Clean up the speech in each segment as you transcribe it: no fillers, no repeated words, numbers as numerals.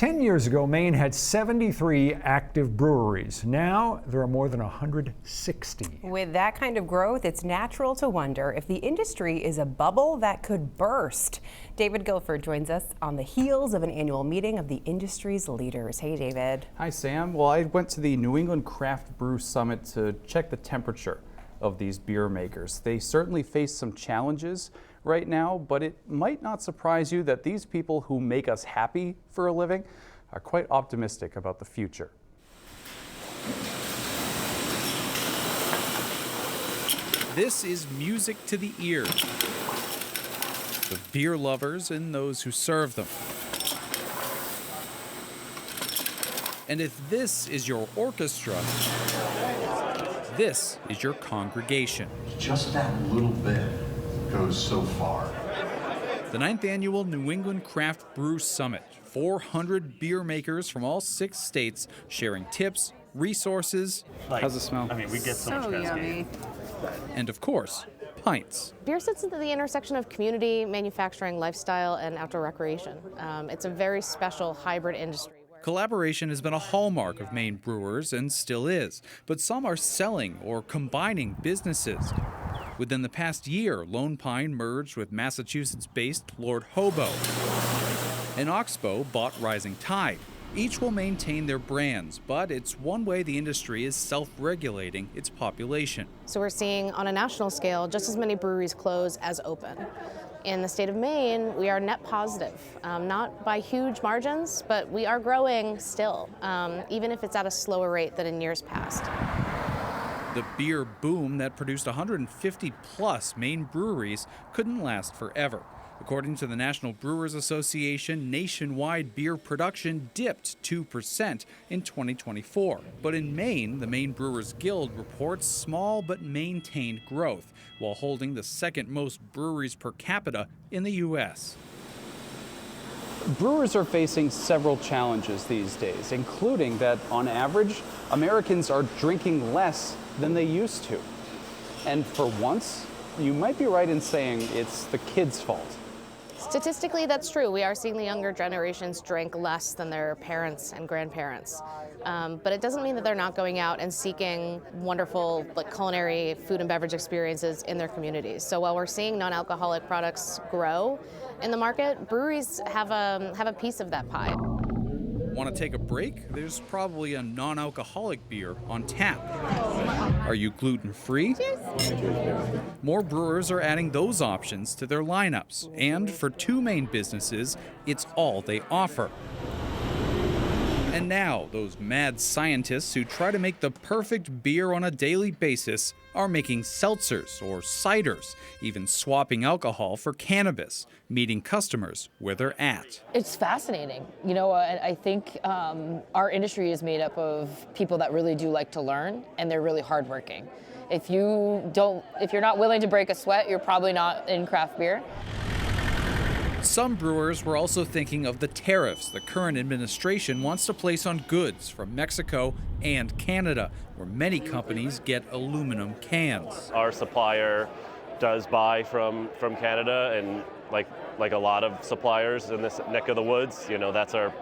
10 years ago, Maine had 73 active breweries. Now there are more than 160. With that kind of growth, it's natural to wonder if the industry is a bubble that could burst. David Guilford joins us on the heels of an annual meeting of the industry's leaders. Hey, David. Hi, Sam. Well, I went to the New England Craft Brew Summit to check the temperature of these beer makers. They certainly face some challenges right now, but it might not surprise you that these people who make us happy for a living are quite optimistic about the future. This is music to the ears of beer lovers and those who serve them. And if this is your orchestra, this is your congregation. Just that little bit goes so far. The 9th annual New England Craft Brew Summit. 400 beer makers from all 6 states sharing tips, resources. How's it smell? I mean, we get so much yummy. And of course, pints. Beer sits at the intersection of community, manufacturing, lifestyle, and outdoor recreation. It's a very special hybrid industry. Collaboration has been a hallmark of Maine brewers and still is, but some are selling or combining businesses. Within the past year, Lone Pine merged with Massachusetts-based Lord Hobo, and Oxbow bought Rising Tide. Each will maintain their brands, but it's one way the industry is self-regulating its population. So we're seeing on a national scale just as many breweries close as open. In the state of Maine, we are net positive, not by huge margins, but we are growing still, even if it's at a slower rate than in years past. The beer boom that produced 150 plus Maine breweries couldn't last forever. According to the National Brewers Association, nationwide beer production dipped 2% in 2024. But in Maine, the Maine Brewers Guild reports small but maintained growth, while holding the second most breweries per capita in the U.S. Brewers are facing several challenges these days, including that, on average, Americans are drinking less than they used to. And for once, you might be right in saying it's the kids' fault. Statistically, that's true. We are seeing the younger generations drink less than their parents and grandparents. But it doesn't mean that they're not going out and seeking wonderful culinary food and beverage experiences in their communities. So while we're seeing non-alcoholic products grow in the market, breweries have a piece of that pie. Want to take a break? There's probably a non-alcoholic beer on tap. Are you gluten-free? More brewers are adding those options to their lineups. And for 2 Maine businesses, it's all they offer. And now, those mad scientists who try to make the perfect beer on a daily basis are making seltzers or ciders, even swapping alcohol for cannabis, meeting customers where they're at. It's fascinating. You know, I think our industry is made up of people that really do like to learn, and they're really hardworking. If you're not willing to break a sweat, you're probably not in craft beer. Some brewers were also thinking of the tariffs the current administration wants to place on goods from Mexico and Canada, where many companies get aluminum cans. Our supplier does buy from Canada, and like a lot of suppliers in this neck of the woods, you know, that's our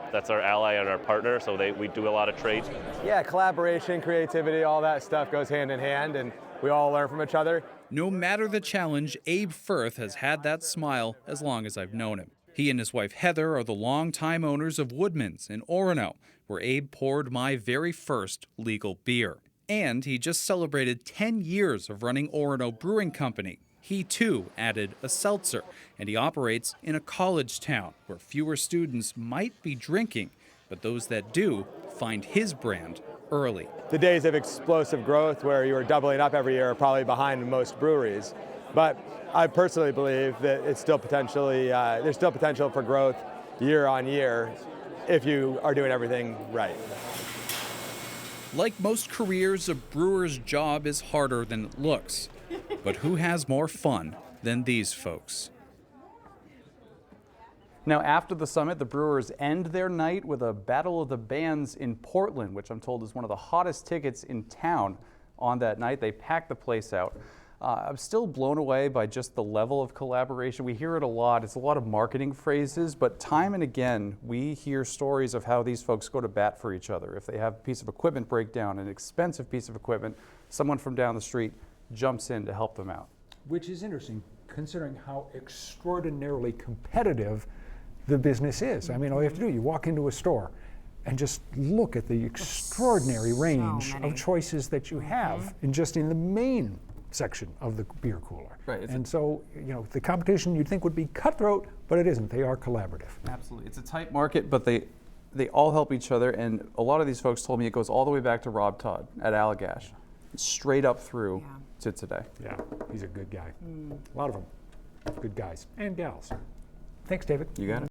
ally and our partner, so we do a lot of trade. Yeah, collaboration, creativity, all that stuff goes hand in hand, and we all learn from each other. No matter the challenge, Abe Firth has had that smile as long as I've known him. He and his wife Heather are the longtime owners of Woodman's in Orono, where Abe poured my very first legal beer. And he just celebrated 10 years of running Orono Brewing Company. He too added a seltzer, and he operates in a college town where fewer students might be drinking, but those that do find his brand early. The days of explosive growth where you were doubling up every year are probably behind most breweries. But I personally believe that it's still there's still potential for growth year on year if you are doing everything right. Like most careers, a brewer's job is harder than it looks. But who has more fun than these folks? Now, after the summit, the Brewers end their night with a Battle of the Bands in Portland, which I'm told is one of the hottest tickets in town on that night. They pack the place out. I'm still blown away by just the level of collaboration. We hear it a lot. It's a lot of marketing phrases, but time and again, we hear stories of how these folks go to bat for each other. If they have a piece of equipment break down, an expensive piece of equipment, someone from down the street jumps in to help them out. Which is interesting, considering how extraordinarily competitive the business is. I mean, all you have to do, you walk into a store and just look at the extraordinary range of choices that you have in the Maine section of the beer cooler. Right. And so, you know, the competition you'd think would be cutthroat, but it isn't. They are collaborative. Absolutely. It's a tight market, but they all help each other. And a lot of these folks told me it goes all the way back to Rob Todd at Allagash, straight up through to today. Yeah, he's a good guy. A lot of them, good guys and gals. Thanks, David. You got it.